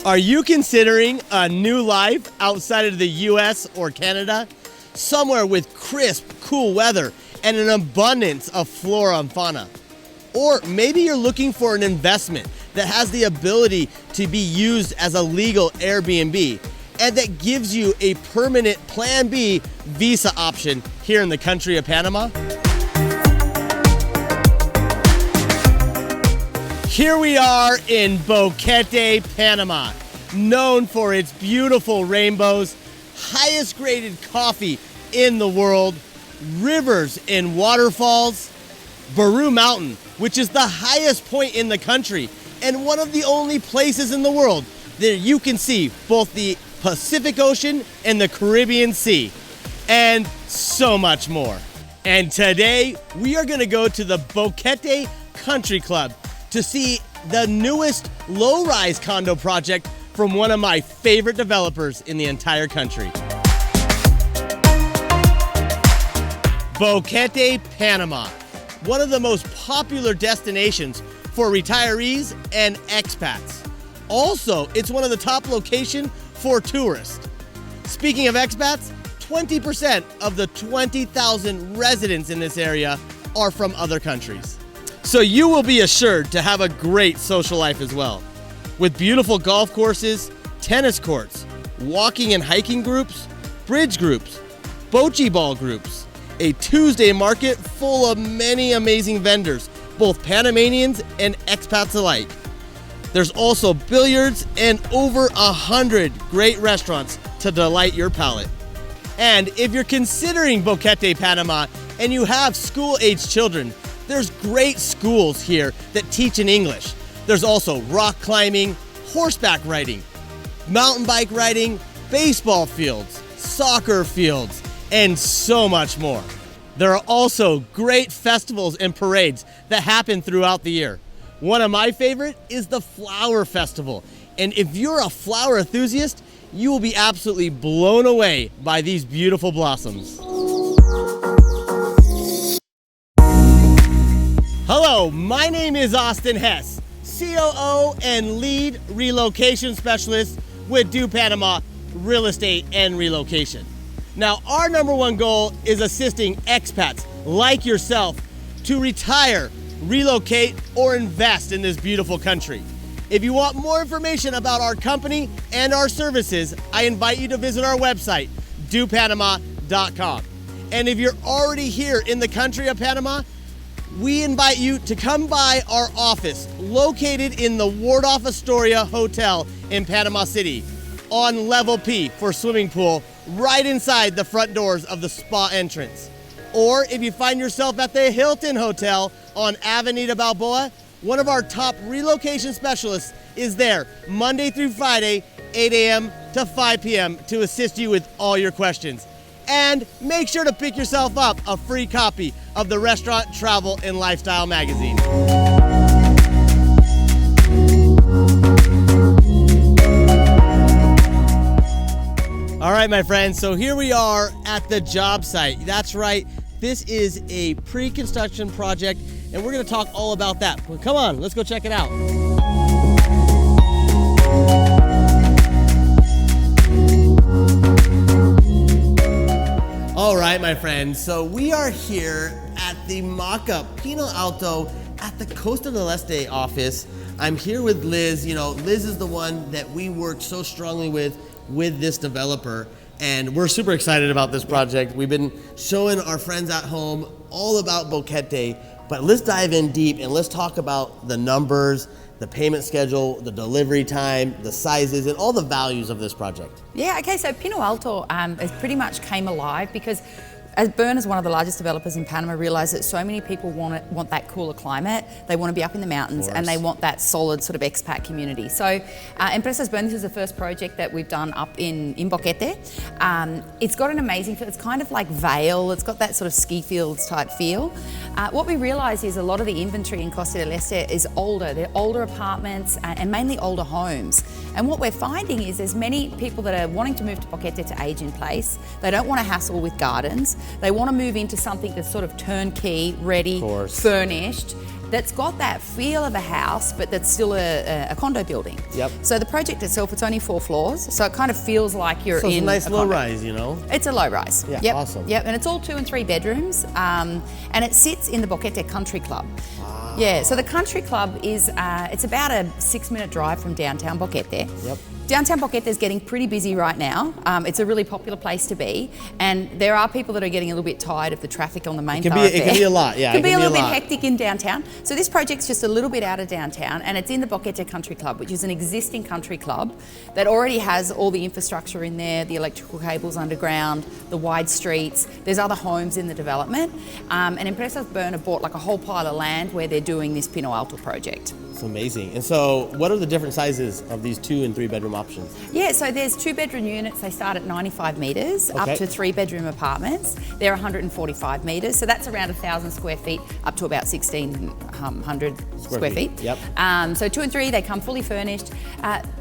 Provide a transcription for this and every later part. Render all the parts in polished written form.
Are you considering a new life outside of the US or Canada? Somewhere with crisp, cool weather and an abundance of flora and fauna. Or maybe you're looking for an investment that has the ability to be used as a legal Airbnb and that gives you a permanent Plan B visa option here in the country of Panama. Here we are in Boquete, Panama, known for its beautiful rainbows, highest graded coffee in the world, rivers and waterfalls, Baru Mountain, which is the highest point in the country and one of the only places in the world that you can see both the Pacific Ocean and the Caribbean Sea, and so much more. And today we are going to go to the Boquete Country Club to see the newest low-rise condo project from one of my favorite developers in the entire country. Boquete, Panama, one of the most popular destinations for retirees and expats. Also, it's one of the top locations for tourists. Speaking of expats, 20% of the 20,000 residents in this area are from other countries. So you will be assured to have a great social life as well, with beautiful golf courses, tennis courts, walking and hiking groups, bridge groups, bocce ball groups, a Tuesday market full of many amazing vendors, both Panamanians and expats alike. There's also billiards and over 100 great restaurants to delight your palate. And if you're considering Boquete, Panama, and you have school-aged children, there's great schools here that teach in English. There's also rock climbing, horseback riding, mountain bike riding, baseball fields, soccer fields, and so much more. There are also great festivals and parades that happen throughout the year. One of my favorite is the Flower Festival. And if you're a flower enthusiast, you will be absolutely blown away by these beautiful blossoms. Hello, my name is Austin Hess, COO and lead relocation specialist with Do Panama Real Estate and Relocation. Now, our number one goal is assisting expats like yourself to retire, relocate, or invest in this beautiful country. If you want more information about our company and our services, I invite you to visit our website, dopanama.com. And if you're already here in the country of Panama, we invite you to come by our office located in the Wardolph Astoria Hotel in Panama City on level P for swimming pool right inside the front doors of the spa entrance. Or if you find yourself at the Hilton Hotel on Avenida Balboa, one of our top relocation specialists is there Monday through Friday, 8 a.m. to 5 p.m. to assist you with all your questions. And make sure to pick yourself up a free copy of the Restaurant, Travel, and Lifestyle magazine. All right, my friends, so here we are at the job site. That's right, this is a pre-construction project, and we're gonna talk all about that. Well, come on, let's go check it out. All right, my friends, so we are here at the mock-up Pinoalto at the Condo del Este office. I'm here with Liz. You know, Liz is the one that we worked so strongly with this developer, and we're super excited about this project. We've been showing our friends at home all about Boquete, but let's dive in deep and let's talk about the numbers, the payment schedule, the delivery time, the sizes, and all the values of this project. Yeah, okay, so Pinoalto has pretty much came alive because as Bern is one of the largest developers in Panama, realised that so many people want that cooler climate. They want to be up in the mountains and they want that solid sort of expat community. So Empresas Bern, this is the first project that we've done up in Boquete. It's got an amazing feel. It's kind of like Vale. It's got that sort of ski fields type feel. What we realise is a lot of the inventory in Costa del Este is older. They're older apartments and mainly older homes. And what we're finding is there's many people that are wanting to move to Boquete to age in place. They don't want to hassle with gardens. They want to move into something that's sort of turnkey, ready, furnished, that's got that feel of a house, but that's still a condo building. Yep. So the project itself, it's only 4 floors, so it kind of feels like you're in it's a nice low condo. rise, you know? It's a low rise. Yeah, yep. awesome. Yep, and it's all 2 and 3 bedrooms, and it sits in the Boquete Country Club. Yeah, so the Country Club is, it's about a 6-minute drive from downtown Boquete. Yep. Downtown Boquete is getting pretty busy right now. It's a really popular place to be, and there are people that are getting a little bit tired of the traffic on the main thoroughfare. It can be a lot, yeah. It can be a little bit hectic in downtown. So this project's just a little bit out of downtown, and it's in the Boquete Country Club, which is an existing country club that already has all the infrastructure in there, the electrical cables underground, the wide streets. There's other homes in the development, and Empresas Berna bought like a whole pile of land where they're doing this Pinoalto project. It's amazing. And so what are the different sizes of these 2 and 3 bedroom options? Yeah, so there's 2-bedroom units. They start at 95 metres, up to 3-bedroom apartments. They're 145 metres, so that's around 1,000 square feet, up to about 1,600 square feet. Yep. So 2 and 3, they come fully furnished.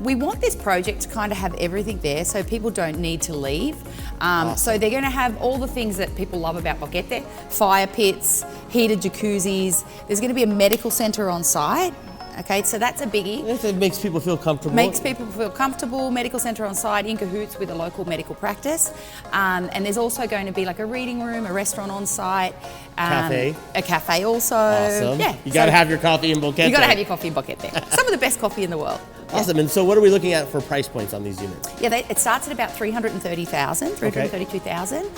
We want this project to kind of have everything there, so people don't need to leave. Awesome. So they're going to have all the things that people love about Boquete: fire pits, heated jacuzzis. There's going to be a medical centre on site. Okay, so that's a biggie. It makes people feel comfortable. Makes people feel comfortable. Medical centre on site, in cahoots with a local medical practice. And there's also going to be like a reading room, a restaurant on site. Cafe. A cafe also. Awesome. Yeah. You got to have your coffee in Boquete. You got to have your coffee in Boquete. Some of the best coffee in the world. Awesome. And so what are we looking at for price points on these units? Yeah, it starts at about 330,000, 332,000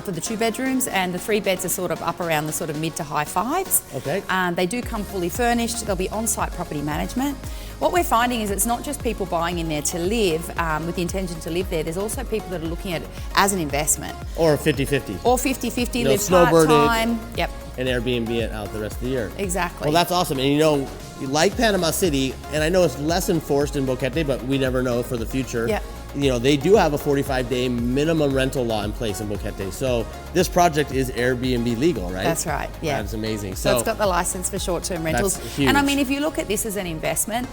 for the 2 bedrooms, and the 3 beds are sort of up around the sort of mid to high 5s. Okay. They do come fully furnished. There'll be on-site property management. What we're finding is it's not just people buying in there to live with the intention to live there. There's also people that are looking at it as an investment. Or 50-50. Or 50-50, live snowbird part-time. Yep. And Airbnb it out the rest of the year. Exactly. Well, that's awesome. And you know, like Panama City, and I know it's less enforced in Boquete, but we never know for the future. Yeah. You know, they do have a 45-day minimum rental law in place in Boquete. So this project is Airbnb legal, right? That's right, yeah. That's amazing. So it's got the license for short-term rentals. That's huge. And I mean, if you look at this as an investment,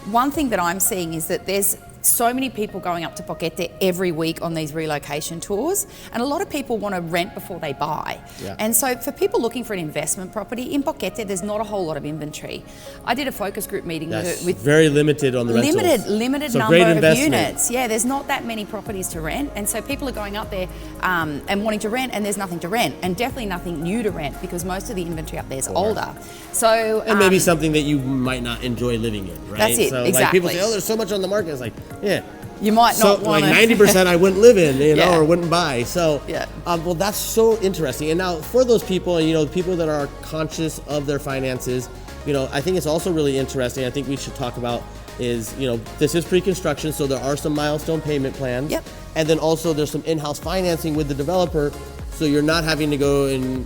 one thing that I'm seeing is that there's so many people going up to Boquete every week on these relocation tours, and a lot of people want to rent before they buy. Yeah. And so for people looking for an investment property in Boquete, there's not a whole lot of inventory. I did a focus group meeting with very limited on the rentals. Limited so number of units. Yeah, there's not that many properties to rent, and so people are going up there and wanting to rent, and there's nothing to rent, and definitely nothing new to rent because most of the inventory up there is older. So and maybe something that you might not enjoy living in, right? That's it, so exactly. Like people say, oh, there's so much on the market. It's like, yeah. You might not want to. Like 90% I wouldn't live in, you know, Yeah. or wouldn't buy. So, Yeah. Well, that's so interesting. And now for those people, and you know, people that are conscious of their finances, you know, I think it's also really interesting. I think we should talk about is, you know, this is pre-construction, so there are some milestone payment plans. Yep. And then also there's some in-house financing with the developer, so you're not having to go and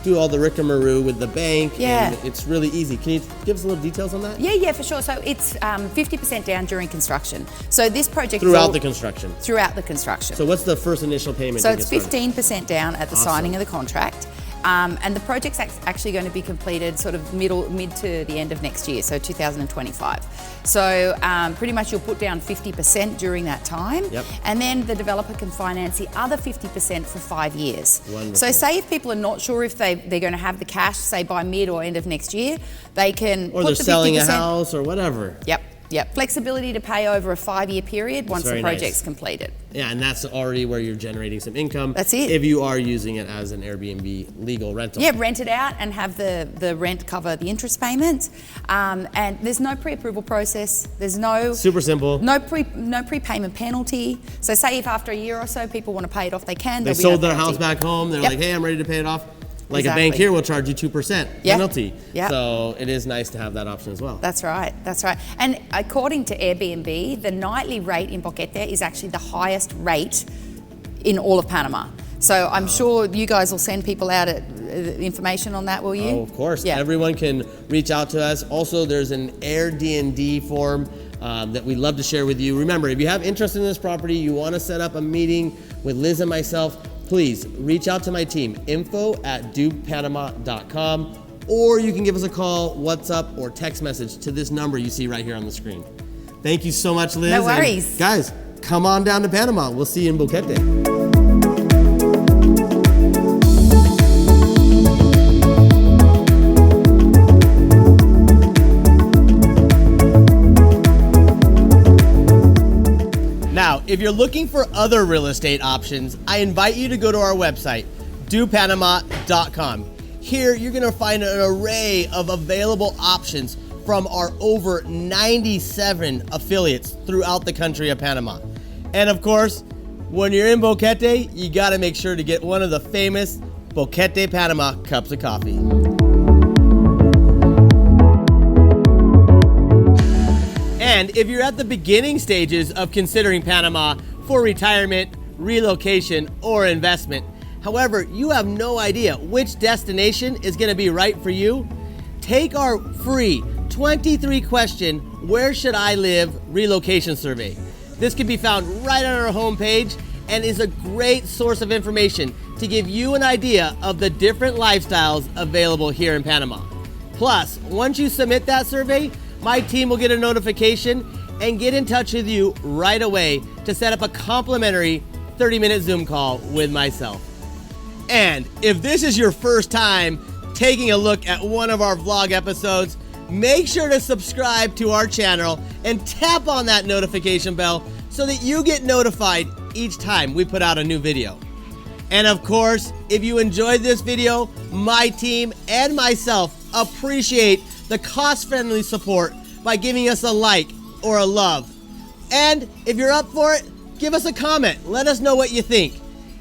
do all the rigmarole with the bank. Yeah. And it's really easy. Can you give us a little details on that? Yeah, for sure. So it's 50% down during construction. So this project Throughout is the construction. throughout the construction. So what's the first initial payment? So to it's get started? 15% down at the signing of the contract. And the project's actually going to be completed sort of mid to the end of next year, so 2025. So pretty much you'll put down 50% during that time, Yep. and then the developer can finance the other 50% for 5 years. Wonderful. So say if people are not sure if they're going to have the cash, say by mid or end of next year, they can Or put they're the 50%, selling a house or whatever. Yep. Flexibility to pay over a 5-year period once the very project's nice. completed. Yeah, and that's already where you're generating some income. That's it. If you are using it as an Airbnb legal rental. Yeah, rent it out and have the rent cover the interest payments. And there's no pre-approval process. There's no Super simple. no prepayment penalty. So say if after a year or so people want to pay it off, they can. They there'll be sold no their house penalty. back home. They're Yep. like, hey, I'm ready to pay it off. Like Exactly. a bank here will charge you 2% Yeah. penalty. Yep. So it is nice to have that option as well. That's right. And according to Airbnb, the nightly rate in Boquete is actually the highest rate in all of Panama. So I'm sure you guys will send people out information on that, will you? Oh, of course. Yeah. Everyone can reach out to us. Also, there's an Airbnb form that we love to share with you. Remember, if you have interest in this property, you want to set up a meeting with Liz and myself, please reach out to my team, info@dopanama.com, or you can give us a call, WhatsApp, or text message to this number you see right here on the screen. Thank you so much, Liz. No worries. And guys, come on down to Panama. We'll see you in Boquete. if you're looking for other real estate options, I invite you to go to our website, dopanama.com. Here, you're gonna find an array of available options from our over 97 affiliates throughout the country of Panama. And of course, when you're in Boquete, you gotta make sure to get one of the famous Boquete Panama cups of coffee. And if you're at the beginning stages of considering Panama for retirement, relocation, or investment, however, you have no idea which destination is gonna be right for you, take our free 23-question Where Should I Live relocation survey. This can be found right on our homepage and is a great source of information to give you an idea of the different lifestyles available here in Panama. Plus, once you submit that survey, my team will get a notification and get in touch with you right away to set up a complimentary 30-minute Zoom call with myself. And if this is your first time taking a look at one of our vlog episodes, make sure to subscribe to our channel and tap on that notification bell so that you get notified each time we put out a new video. And of course, if you enjoyed this video, my team and myself appreciate the cost-friendly support by giving us a like or a love. And if you're up for it, give us a comment. Let us know what you think.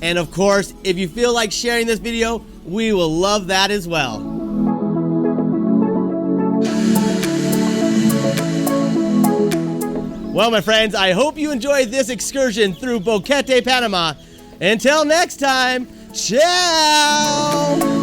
And of course, if you feel like sharing this video, we will love that as well. Well, my friends, I hope you enjoyed this excursion through Boquete, Panama. Until next time, ciao!